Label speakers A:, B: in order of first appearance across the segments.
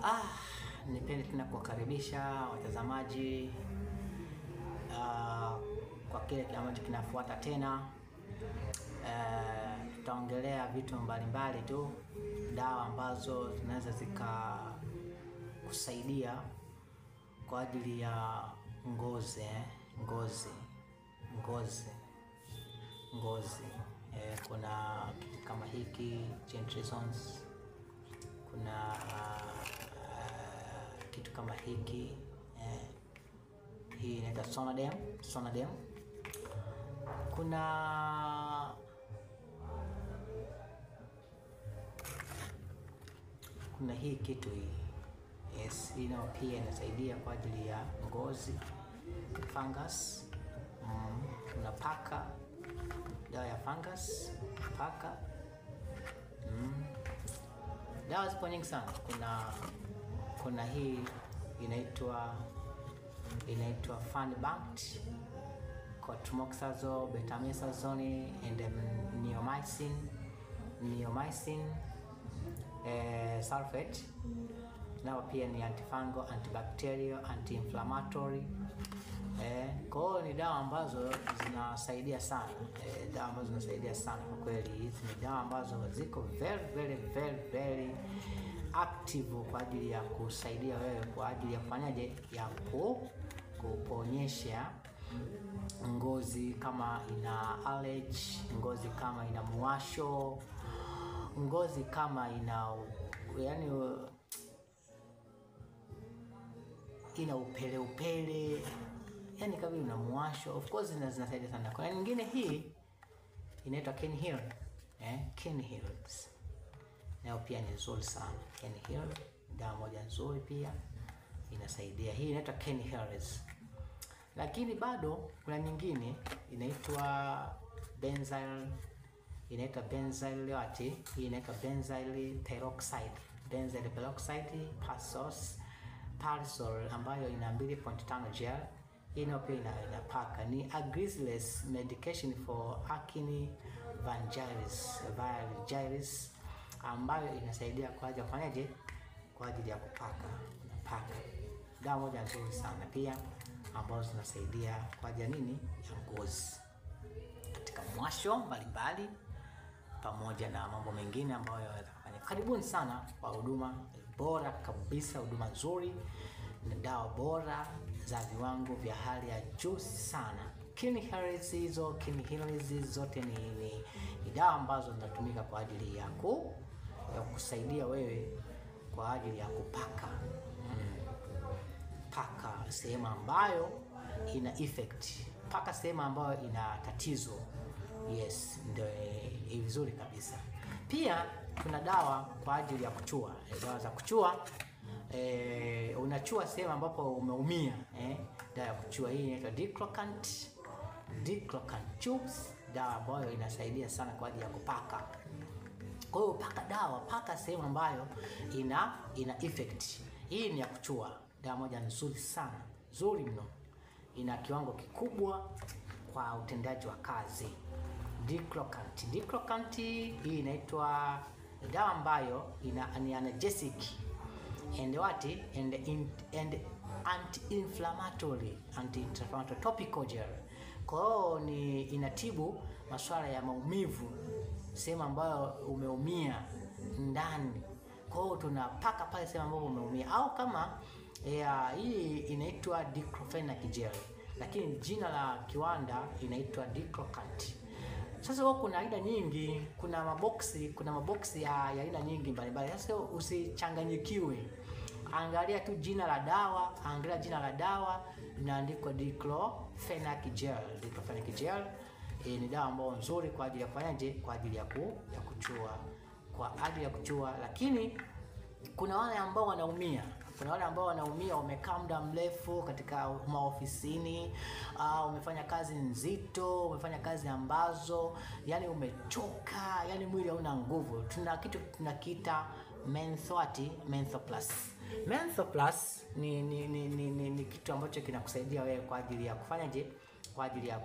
A: Ah, nipende tena kuwakaribisha watazamaji kwa kile ambacho kinafuata tena. Tutaongelea vitu mbalimbali tu, dawa ambazo zinaweza zikakusaidia kwa ajili ya ngozi. Kuna kitu kama hiki Gentresons, kuna kitu kama hiki hii inaitwa Sonadem. Kuna hii kitu hii, yes, hii nao pia inasaidia kwa ajili ya ngozi, fungus. Kuna paka, dawa ya fungus, paka. Dawa zipo nyingi sana. Kuna hii inaitwa Funbank, Cotrimoxazole, Betamethasone and neomycin sulfate. Nao pia ni antifungal, antibacterial, anti-inflammatory. Kwa hiyo ni dawa ambazo zinasaidia sana. Kwa kweli hizi ni dawa ambazo ziko very active kwa ajili ya kusaidia wewe, kwa ajili ya kufanyaje, ya kuponyesha ngozi kama ina allergy, ngozi kama ina muwasho, ngozi kama ina upele, yani kama una muwasho, of course zinasaidia sana. Kuna nyingine hii inaitwa Kenheals. Nao pia ni nzuri sana. Kenheals dawa moja nzuri pia inasaidia. Hii inaitwa Kenheals. Lakini bado kuna nyingine inaitwa benzyl peroxide Parsol, ambayo ina 2.5 gel. Hii nayo pia inapaka. Ni a greaseless medication for acne vulgaris, ambayo inasaidia kwa ajili ya kufanyaje, kwa ajili ya kupaka. Dawa moja nzuri sana pia ambazo zinasaidia kwa ajili ya nini, ya ngozi katika mwasho mbalimbali, pamoja na mambo mengine ambayo yanaweza kufanya. Karibuni sana kwa huduma bora kabisa, huduma nzuri na dawa bora za viwango vya hali ya juu sana. Kenheals zote ni dawa ambazo zinatumika kwa ajili ya kusaidia wewe kwa ajili ya kupaka sehemu ambayo ina effect, paka sehemu ambayo ina tatizo. Yes, ndio vizuri kabisa. Pia kuna dawa kwa ajili ya kuchua, dawa za kuchua. Unachua sehemu ambapo umeumia, dawa ya kuchua hii inaitwa Diclocant tubes, dawa ambayo inasaidia sana kwa ajili ya kupaka. Kwa hiyo paka sehemu ambayo ina effect. Hii ni ya kuchua, dawa moja nzuri sana, nzuri mno, ina kiwango kikubwa kwa utendaji wa kazi. Diclocant hii inaitwa dawa ambayo ni analgesic and anti-inflammatory topical gel. Kwa hiyo inatibu masuala ya maumivu sehemu ambayo umeumia ndani. Kwa hiyo tunapaka pale sehemu ambapo umeumia, au kama hii inaitwa diclofenac gel, lakini jina la kiwanda inaitwa Diclocant. Sasa kuna aina nyingi, kuna maboksi ya aina nyingi mbalimbali. Sasa usichanganyikiwe, angalia jina la dawa inaandikwa Diclofenac gel. Ni dawa ambayo nzuri kwa ajili ya kufanyaje, kwa ajili ya kuchua. Lakini kuna wale ambao wanaumia, wamekaa muda mrefu katika maofisini, umefanya kazi nzito, umefanya kazi ambazo yani umechoka, yani mwili hauna nguvu. Tuna kitu tunakiita Menthol Plus. Ni kitu ambacho kinakusaidia wewe kwa ajili ya kufanyaje, kwa ajili ya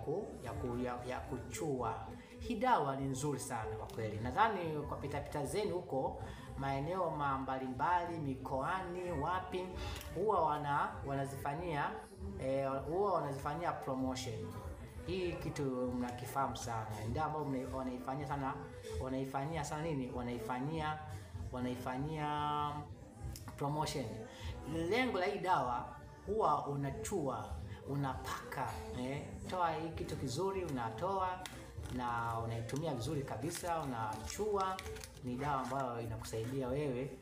A: kuchua. Hii dawa ni nzuri sana kwa kweli. Nadhani kwa pitapita zenu huko maeneo mbalimbali, mikoani, wapi, huwa wanazifanyia promotion. Hii kitu mnakifahamu sana, ndio ambao wanaifanyia sana nini, wanaifanyia promotion. Lengo la hii dawa, huwa unachua, unapaka, toa hii kitu kizuri, unatoa na unaitumia vizuri kabisa, unachua. Ni dawa ambayo inakusaidia wewe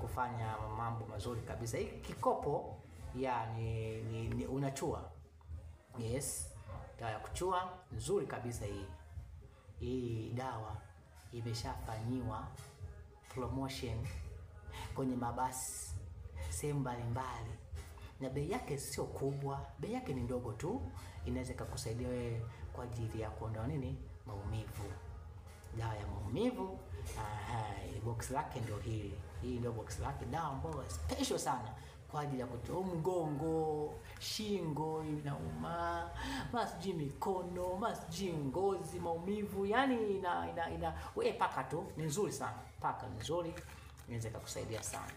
A: kufanya mambo mazuri kabisa. Hii kikopo ni unachua. Yes, dawa ya kuchua nzuri kabisa hii. Hii dawa imeshafanyiwa promotion kwenye mabasi sehemu mbalimbali, na bei yake sio kubwa, bei yake ni ndogo tu. Inaweza kukusaidia wewe kwa ajili ya kuondoa maumivu. Dawa ya maumivu, box lake ndio hili. Hii ndio box lake, dawa ambayo special sana kwa ajili ya kutoa mgongo, shingo inauma, masiji mikono, masiji ngozi, maumivu. Yani wewe paka tu, ni nzuri sana. Paka ni nzuri, inaweza kukusaidia sana.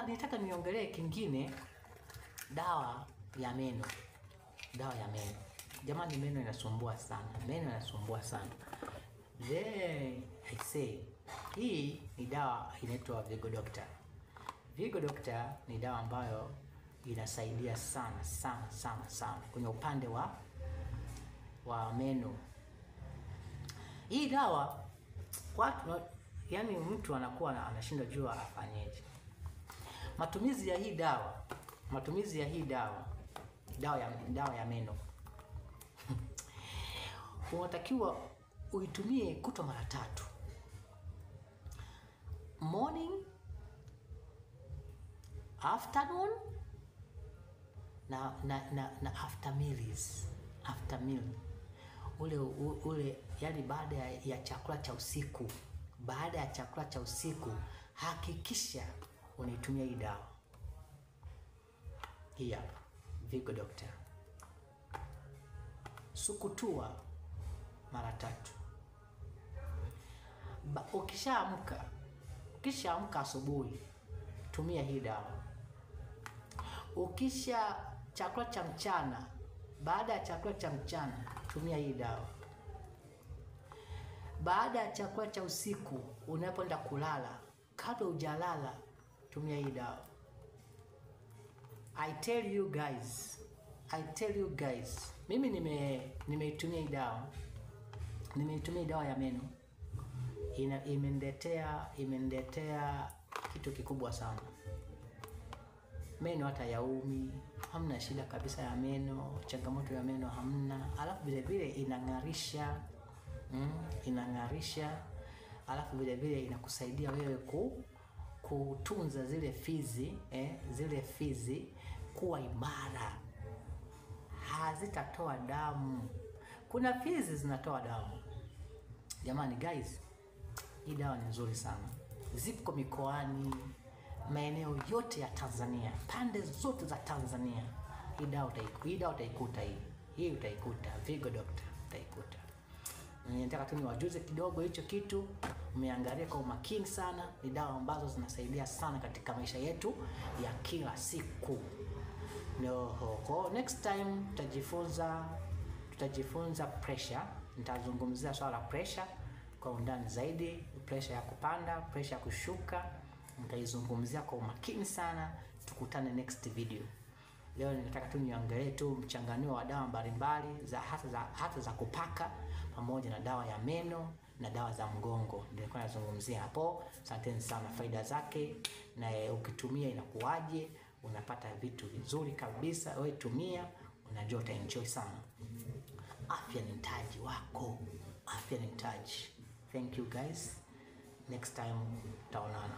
A: Nitaka niongelee kingine, dawa ya meno. Dawa ya meno. Jamani, meno inasumbua sana. Meno inasumbua sana. I say, hii ni dawa inaitwa Vigo Doctor. Vigo Doctor ni dawa ambayo inasaidia sana sana sana sana kwenye upande wa meno. Hii dawa yani mtu anakuwa anashinda jua afanyeje. Matumizi ya hii dawa ya meno. Unatakiwa uitumie kutwa mara 3. Morning, afternoon na after meals. After meal. Ule yani baada ya chakula cha usiku. Baada ya chakula cha usiku, hakikisha unaitumia hii dawa. Hii hapa, Vigo Doctor. Sukutua mara 3. Ukishaamka asubuhi, tumia hii dawa. Ukisha chakula cha mchana, baada ya chakula cha mchana, tumia hii dawa. Baada ya chakula cha usiku, unapoenda kulala, kabla hujalala, tumia hii dawa. I tell you guys, mimi nimeitumia hii dawa. Nimeitumia hii dawa ya meno. Imeniletea kitu kikubwa sana. Meno hata yaumi, hamna shida kabisa ya meno, changamoto ya meno hamna. Alafu vile vile inang'arisha. Inang'arisha. Alafu vile vile inakusaidia wewe kutunza zile fizi kuwa imara. Hazitatoa damu. Kuna fizi zinatoa damu. Jamani guys, hii dawa ni nzuri sana. Zipo mikoani, maeneo yote ya Tanzania, pande zote za Tanzania. Hii dawa utaikuta hii utaikuta Vigo Doctor utaikuta. Nataka tu niwajuze kidogo hicho kitu, umeangalia kwa umakini sana. Ni dawa ambazo zinasaidia sana katika maisha yetu ya kila siku. Next time tutajifunza pressure. Nitazungumzia swala la pressure kwa undani zaidi, pressure ya kupanda, pressure ya kushuka. Nitaizungumzia kwa umakini sana. Tukutane next video. Leo nataka tu niangalie tu mchanganuo wa dawa mbalimbali hata za kupaka, pamoja na dawa ya meno na dawa za mgongo. Ndio nilikuwa nazungumzia hapo. Asanteni sana, faida zake na ukitumia inakuaje, unapata vitu vizuri kabisa. Wewe tumia, unajua utaenjoy sana. Afya ni mtaji wako. Afya ni mtaji. Thank you guys. Next time tutaonana.